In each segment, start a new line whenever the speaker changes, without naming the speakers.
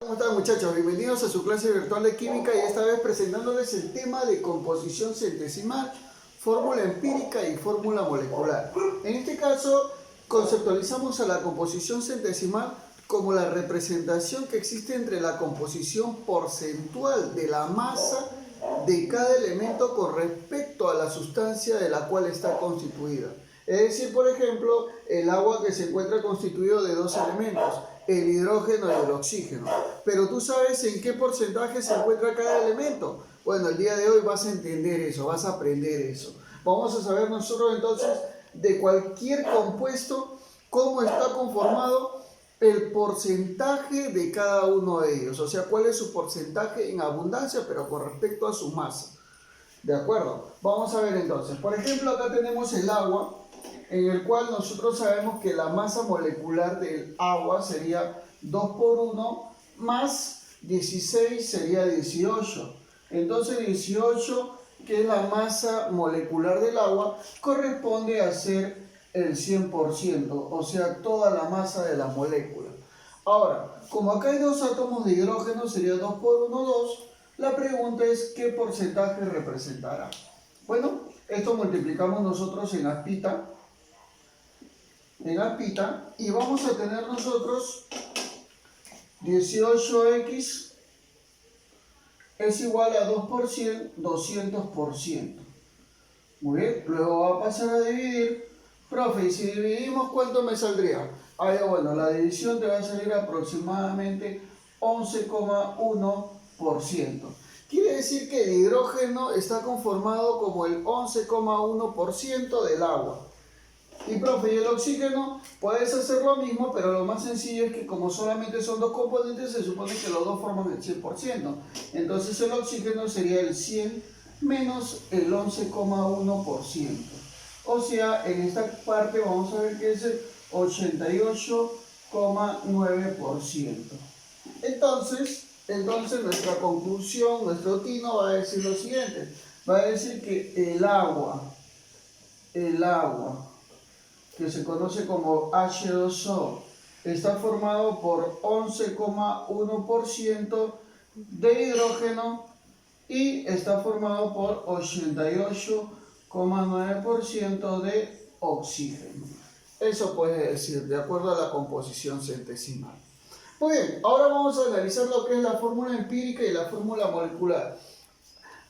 ¿Cómo están, muchachos? Bienvenidos a su clase virtual de química y esta vez presentándoles el tema de composición centesimal, fórmula empírica y fórmula molecular. En este caso conceptualizamos a la composición centesimal como la representación que existe entre la composición porcentual de la masa de cada elemento con respecto a la sustancia de la cual está constituida. Es decir, por ejemplo, el agua que se encuentra constituido de dos elementos, el hidrógeno y el oxígeno. Pero tú sabes en qué porcentaje se encuentra cada elemento. Bueno, el día de hoy vas a entender eso, vas a aprender eso. Vamos a saber nosotros entonces de cualquier compuesto cómo está conformado el porcentaje de cada uno de ellos. O sea, cuál es su porcentaje en abundancia, pero con respecto a su masa. ¿De acuerdo? Vamos a ver entonces. Por ejemplo, acá tenemos el agua, en el cual nosotros sabemos que la masa molecular del agua sería 2 por 1 más 16 sería 18. Entonces 18, que es la masa molecular del agua, corresponde a ser el 100%, o sea, toda la masa de la molécula. Ahora, como acá hay dos átomos de hidrógeno, sería 2 por 1, 2. La pregunta es, ¿qué porcentaje representará? Bueno, esto multiplicamos nosotros en aspita, y vamos a tener nosotros 18x es igual a 2 por 100, 200%. Muy bien, luego va a pasar a dividir. Profe, y si dividimos, ¿cuánto me saldría? Bueno, la división te va a salir aproximadamente 11,1%. Quiere decir que el hidrógeno está conformado como el 11,1% del agua. Y profe, ¿y el oxígeno? Puedes hacer lo mismo, pero lo más sencillo es que como solamente son dos componentes, se supone que los dos forman el 100%. Entonces el oxígeno sería el 100 menos el 11,1%. O sea, en esta parte vamos a ver que es el 88,9%. Entonces nuestra conclusión, nuestro tino va a decir lo siguiente. Va a decir que el agua, que se conoce como H2O, está formado por 11,1% de hidrógeno y está formado por 88,9% de oxígeno. Eso puede decir, de acuerdo a la composición centesimal. Muy bien, ahora vamos a analizar lo que es la fórmula empírica y la fórmula molecular.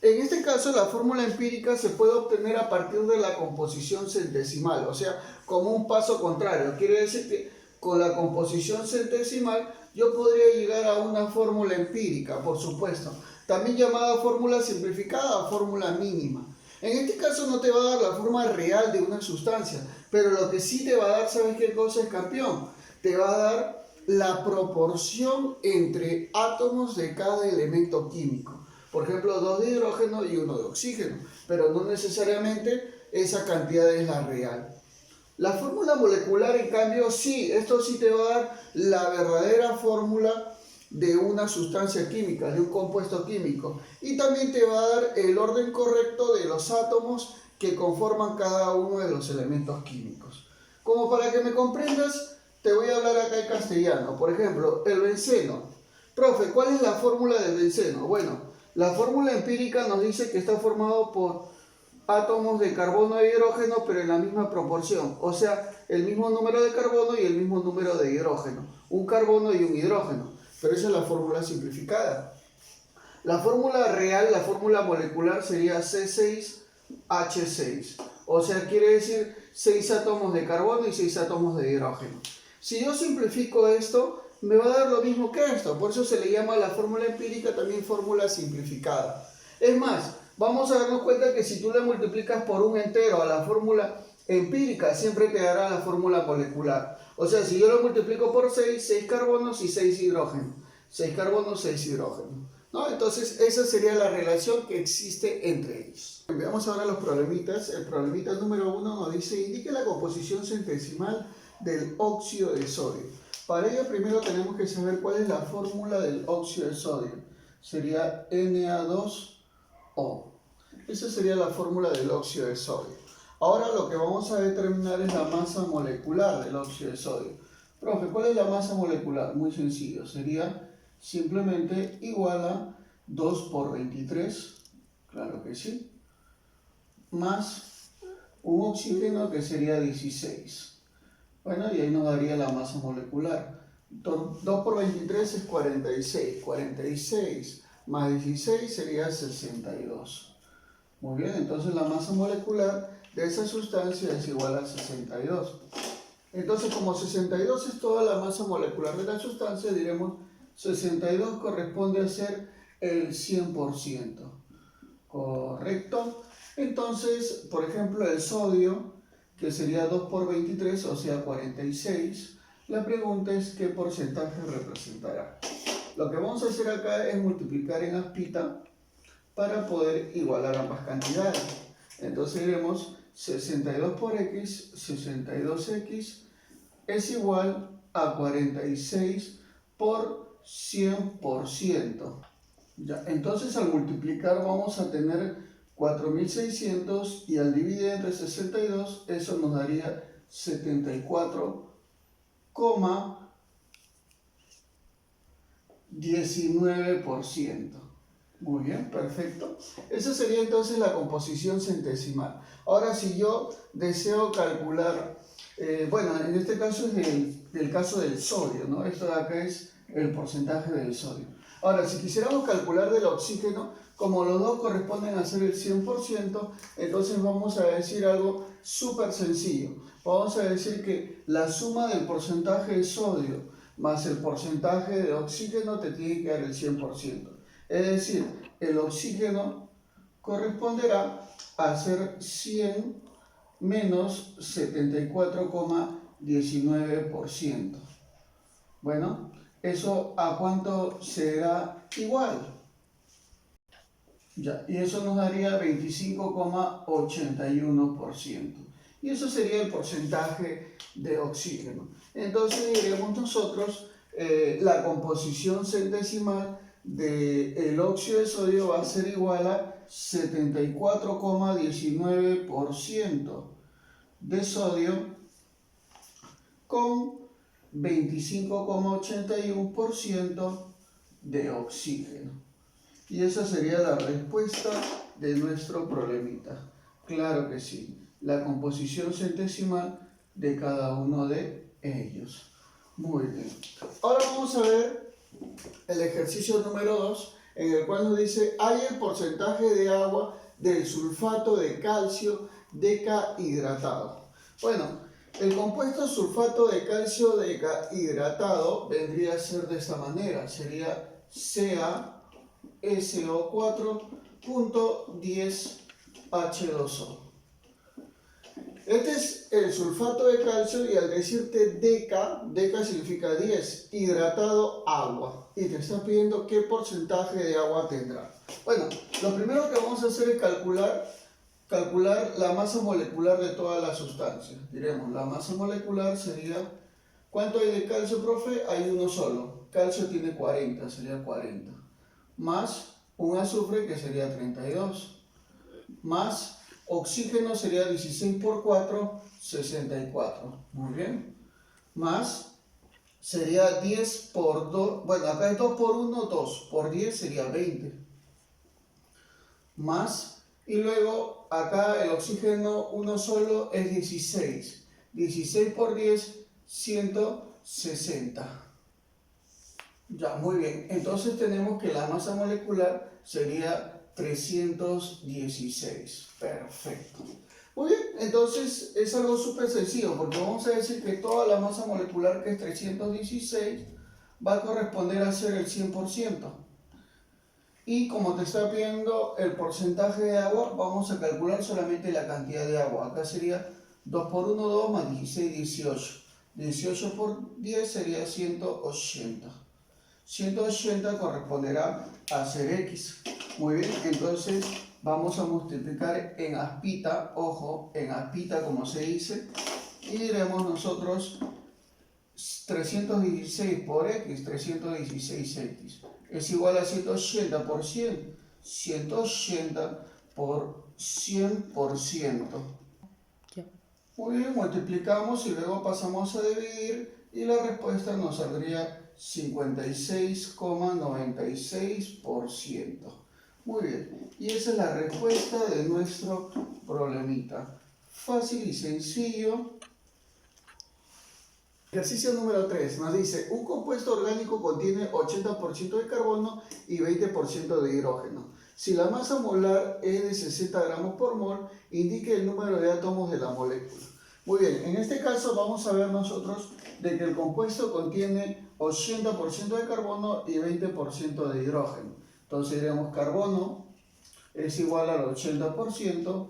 En este caso, la fórmula empírica se puede obtener a partir de la composición centesimal, o sea, como un paso contrario. Quiere decir que con la composición centesimal yo podría llegar a una fórmula empírica, por supuesto, también llamada fórmula simplificada o fórmula mínima. En este caso no te va a dar la forma real de una sustancia, pero lo que sí te va a dar, ¿sabes qué cosa es, campeón? Te va a dar la proporción entre átomos de cada elemento químico. Por ejemplo, 2 de hidrógeno y 1 de oxígeno, pero no necesariamente esa cantidad es la real. La fórmula molecular, en cambio, sí, esto sí te va a dar la verdadera fórmula de una sustancia química, de un compuesto químico. Y también te va a dar el orden correcto de los átomos que conforman cada uno de los elementos químicos. Como para que me comprendas, te voy a hablar acá en castellano. Por ejemplo, el benceno. Profe, ¿cuál es la fórmula del benceno? Bueno, la fórmula empírica nos dice que está formado por átomos de carbono e hidrógeno, pero en la misma proporción. O sea, el mismo número de carbono y el mismo número de hidrógeno. Un carbono y un hidrógeno. Pero esa es la fórmula simplificada. La fórmula real, la fórmula molecular sería C6H6. O sea, quiere decir 6 átomos de carbono y 6 átomos de hidrógeno. Si yo simplifico esto, me va a dar lo mismo que esto. Por eso se le llama la fórmula empírica también fórmula simplificada. Es más, vamos a darnos cuenta que si tú le multiplicas por un entero a la fórmula empírica, siempre te dará la fórmula molecular. O sea, si yo lo multiplico por 6, 6 carbonos y 6 hidrógenos. 6 carbonos, 6 hidrógenos, ¿no? Entonces, esa sería la relación que existe entre ellos. Veamos ahora los problemitas. El problemita número 1 nos dice, indique la composición centesimal del óxido de sodio. Para ello primero tenemos que saber cuál es la fórmula del óxido de sodio. Sería Na2O. Esa sería la fórmula del óxido de sodio. Ahora lo que vamos a determinar es la masa molecular del óxido de sodio. Profe, ¿cuál es la masa molecular? Muy sencillo, sería simplemente igual a 2 por 23, claro que sí, más un oxígeno que sería 16. Bueno, y ahí nos daría la masa molecular. 2 por 23 es 46. 46 más 16 sería 62. Muy bien, entonces la masa molecular de esa sustancia es igual a 62. Entonces, como 62 es toda la masa molecular de la sustancia, diremos 62 corresponde a ser el 100%. ¿Correcto? Entonces, por ejemplo, el sodio, que sería 2 por 23, o sea 46, la pregunta es qué porcentaje representará. Lo que vamos a hacer acá es multiplicar en aspita para poder igualar ambas cantidades. Entonces diremos 62 por x, 62x es igual a 46 por 100%. Ya, entonces al multiplicar vamos a tener 4600 y al dividir entre 62 eso nos daría 74,19%. Muy bien, perfecto. Esa sería entonces la composición centesimal. Ahora, si yo deseo calcular, bueno, en este caso es el caso del sodio, ¿no? Esto de acá es el porcentaje del sodio. Ahora, si quisiéramos calcular del oxígeno, como los dos corresponden a ser el 100%, entonces vamos a decir algo súper sencillo. Vamos a decir que la suma del porcentaje de sodio más el porcentaje de oxígeno te tiene que dar el 100%. Es decir, el oxígeno corresponderá a ser 100 menos 74,19%. Bueno, ¿eso a cuánto será igual? Ya, y eso nos daría 25,81%. Y eso sería el porcentaje de oxígeno. Entonces diremos nosotros, la composición centesimal del óxido de sodio va a ser igual a 74,19% de sodio con 25,81% de oxígeno. Y esa sería la respuesta de nuestro problemita. Claro que sí, la composición centesimal de cada uno de ellos. Muy bien. Ahora vamos a ver el ejercicio número 2, en el cual nos dice, hay el porcentaje de agua del sulfato de calcio decahidratado. Bueno, el compuesto sulfato de calcio decahidratado vendría a ser de esta manera, sería CaSO4.10H2O. Este es el sulfato de calcio y al decirte deca significa 10, hidratado agua. Y te está pidiendo qué porcentaje de agua tendrá. Bueno, lo primero que vamos a hacer es calcular la masa molecular de todas las sustancias. Diremos, la masa molecular sería, ¿cuánto hay de calcio, profe? Hay uno solo. Calcio tiene 40, sería 40. Más un azufre que sería 32. Más oxígeno sería 16 por 4, 64. Muy bien. Más sería 10 por 2. Bueno, acá es 2 por 1, 2. Por 10 sería 20. Más, y luego acá el oxígeno uno solo es 16. 16 por 10, 160. Ya, muy bien. Entonces tenemos que la masa molecular sería 316. Perfecto. Muy bien, entonces es algo súper sencillo porque vamos a decir que toda la masa molecular que es 316 va a corresponder a ser el 100%. Y como te está pidiendo el porcentaje de agua, vamos a calcular solamente la cantidad de agua. Acá sería 2 por 1, 2 más 16, 18. 18 por 10 sería 180. 180 corresponderá a ser X. Muy bien, entonces vamos a multiplicar en aspita, ojo, en aspita como se dice, y diremos nosotros 316 por X, 316X, es igual a 180 por 100, 180 por 100%. Muy bien, multiplicamos y luego pasamos a dividir y la respuesta nos saldría 56,96%. Muy bien, y esa es la respuesta de nuestro problemita. Fácil y sencillo. Ejercicio número 3 nos dice, un compuesto orgánico contiene 80% de carbono y 20% de hidrógeno. Si la masa molar es de 60 gramos por mol, indique el número de átomos de la molécula. Muy bien, en este caso vamos a ver nosotros de que el compuesto contiene 80% de carbono y 20% de hidrógeno. Entonces diremos carbono es igual al 80%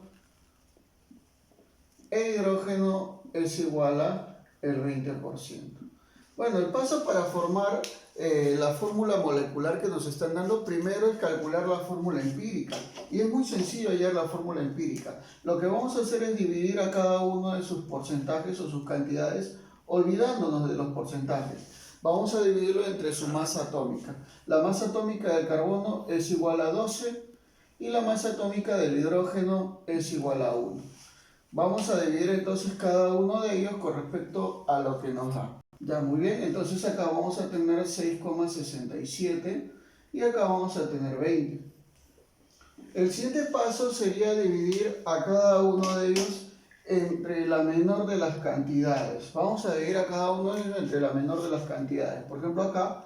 e hidrógeno es igual a el 20%. Bueno, el paso para formar la fórmula molecular que nos están dando, primero es calcular la fórmula empírica. Y es muy sencillo hallar la fórmula empírica. Lo que vamos a hacer es dividir a cada uno de sus porcentajes o sus cantidades, olvidándonos de los porcentajes. Vamos a dividirlo entre su masa atómica. La masa atómica del carbono es igual a 12 y la masa atómica del hidrógeno es igual a 1. Vamos a dividir entonces cada uno de ellos con respecto a lo que nos da. Ya, muy bien, entonces acá vamos a tener 6,67 y acá vamos a tener 20. El siguiente paso sería dividir a cada uno de ellos entre la menor de las cantidades. Vamos a dividir a cada uno de ellos entre la menor de las cantidades. Por ejemplo, acá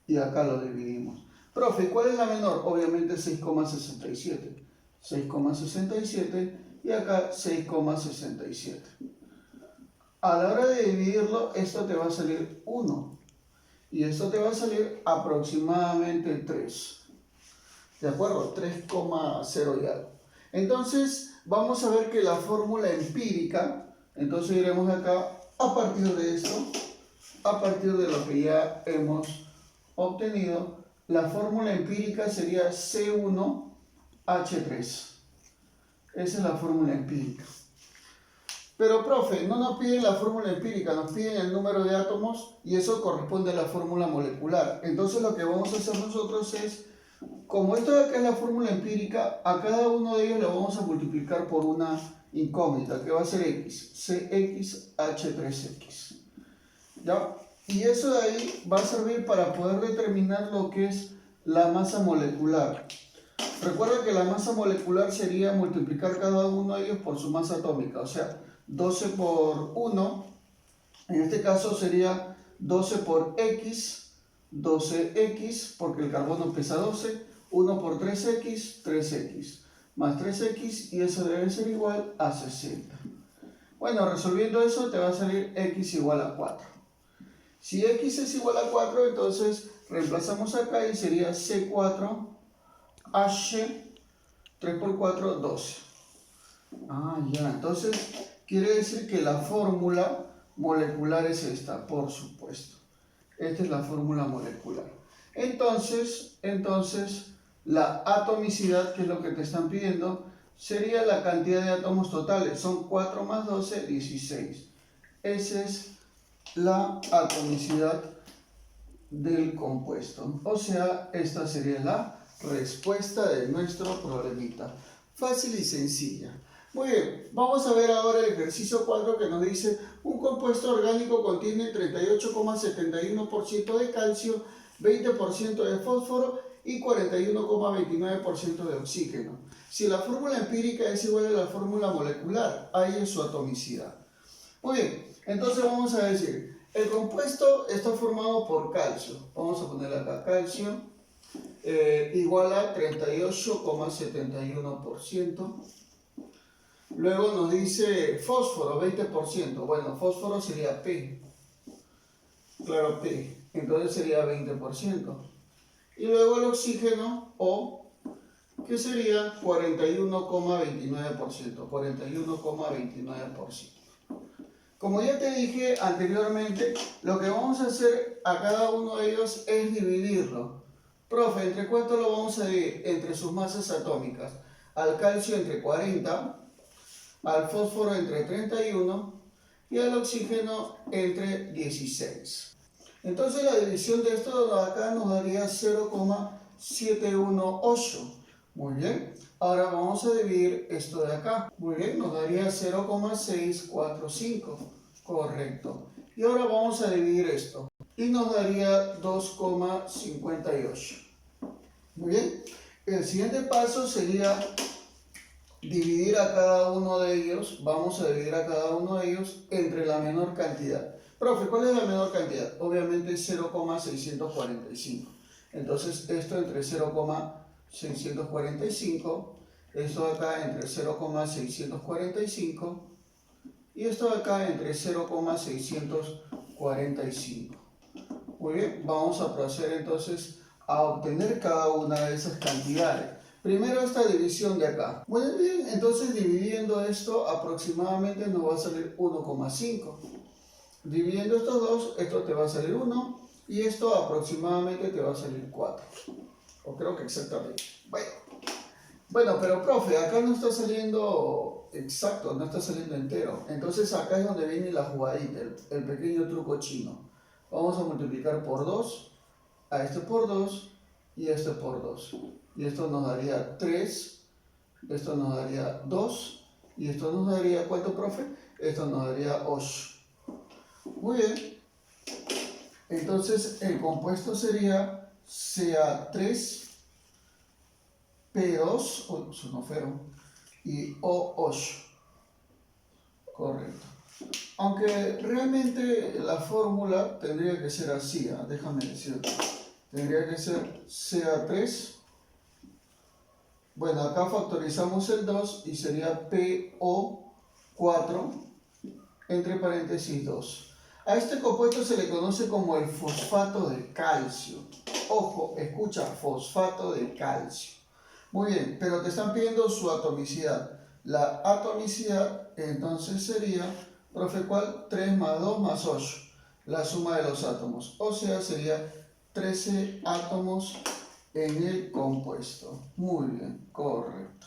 y acá lo dividimos. Profe, ¿cuál es la menor? Obviamente 6,67. 6,67 y acá 6,67. A la hora de dividirlo, esto te va a salir 1 y esto te va a salir aproximadamente 3. ¿De acuerdo? 3,0 y algo. Entonces, vamos a ver que la fórmula empírica, entonces iremos acá a partir de esto, a partir de lo que ya hemos obtenido, la fórmula empírica sería C1H3. Esa es la fórmula empírica. Pero, profe, no nos piden la fórmula empírica, nos piden el número de átomos y eso corresponde a la fórmula molecular. Entonces, lo que vamos a hacer nosotros es, como esto de acá es la fórmula empírica, a cada uno de ellos lo vamos a multiplicar por una incógnita, que va a ser X, CXH3X. ¿Ya? Y eso de ahí va a servir para poder determinar lo que es la masa molecular. Recuerda que la masa molecular sería multiplicar cada uno de ellos por su masa atómica, o sea, 12 por 1, en este caso sería 12 por X, 12X, porque el carbono pesa 12, 1 por 3X, 3X, más 3X, y eso debe ser igual a 60. Bueno, resolviendo eso te va a salir X igual a 4. Si X es igual a 4, entonces reemplazamos acá y sería C4, H, 3 por 4, 12. Ah, ya, entonces quiere decir que la fórmula molecular es esta, por supuesto. Esta es la fórmula molecular. Entonces, la atomicidad, que es lo que te están pidiendo, sería la cantidad de átomos totales. Son 4 más 12, 16. Esa es la atomicidad del compuesto. O sea, esta sería la respuesta de nuestro problemita. Fácil y sencilla. Muy bien, vamos a ver ahora el ejercicio 4 que nos dice un compuesto orgánico contiene 38,71% de calcio, 20% de fósforo y 41,29% de oxígeno. Si la fórmula empírica es igual a la fórmula molecular, ahí es su atomicidad. Muy bien, entonces vamos a decir, el compuesto está formado por calcio. Vamos a ponerle acá calcio. Igual a 38,71%. Luego nos dice fósforo, 20%. Bueno, fósforo sería P. Claro, P. Entonces sería 20%. Y luego el oxígeno, O, que sería 41,29%. 41,29%. Como ya te dije anteriormente, lo que vamos a hacer a cada uno de ellos es dividirlo. Profe, ¿entre cuánto lo vamos a dividir? Entre sus masas atómicas. Al calcio entre 40, al fósforo entre 31 y al oxígeno entre 16. Entonces la división de esto de acá nos daría 0,718. Muy bien. Ahora vamos a dividir esto de acá. Muy bien, nos daría 0,645. Correcto. Y ahora vamos a dividir esto. y nos daría 2,58. Muy bien. El siguiente paso sería dividir a cada uno de ellos. Vamos a dividir a cada uno de ellos entre la menor cantidad. Profe, ¿cuál es la menor cantidad? Obviamente 0,645. Entonces esto entre 0,645, esto de acá entre 0,645 y esto de acá entre 0,645. Muy bien, vamos a proceder entonces a obtener cada una de esas cantidades. Primero esta división de acá. Muy bien, entonces dividiendo esto aproximadamente nos va a salir 1,5. Dividiendo estos dos, esto te va a salir 1 y esto aproximadamente te va a salir 4. O creo que exactamente. Bueno, pero profe, acá no está saliendo exacto, no está saliendo entero. Entonces acá es donde viene la jugadita, el pequeño truco chino. Vamos a multiplicar por 2, a este por 2 y a este por 2. Y esto nos daría 3, esto nos daría 2 y esto nos daría, ¿cuánto, profe? Esto nos daría 8. Muy bien. Entonces el compuesto sería CA3, P2, sonó feo, y O8. Correcto. Aunque realmente la fórmula tendría que ser así, déjame decirte. Tendría que ser CA3. Bueno, acá factorizamos el 2 y sería PO4 entre paréntesis 2. A este compuesto se le conoce como el fosfato de calcio. Ojo, escucha, fosfato de calcio. Muy bien, pero te están pidiendo su atomicidad. La atomicidad entonces sería, profe, ¿cuál? 3 más 2 más 8, la suma de los átomos. O sea, sería 13 átomos en el compuesto. Muy bien, correcto.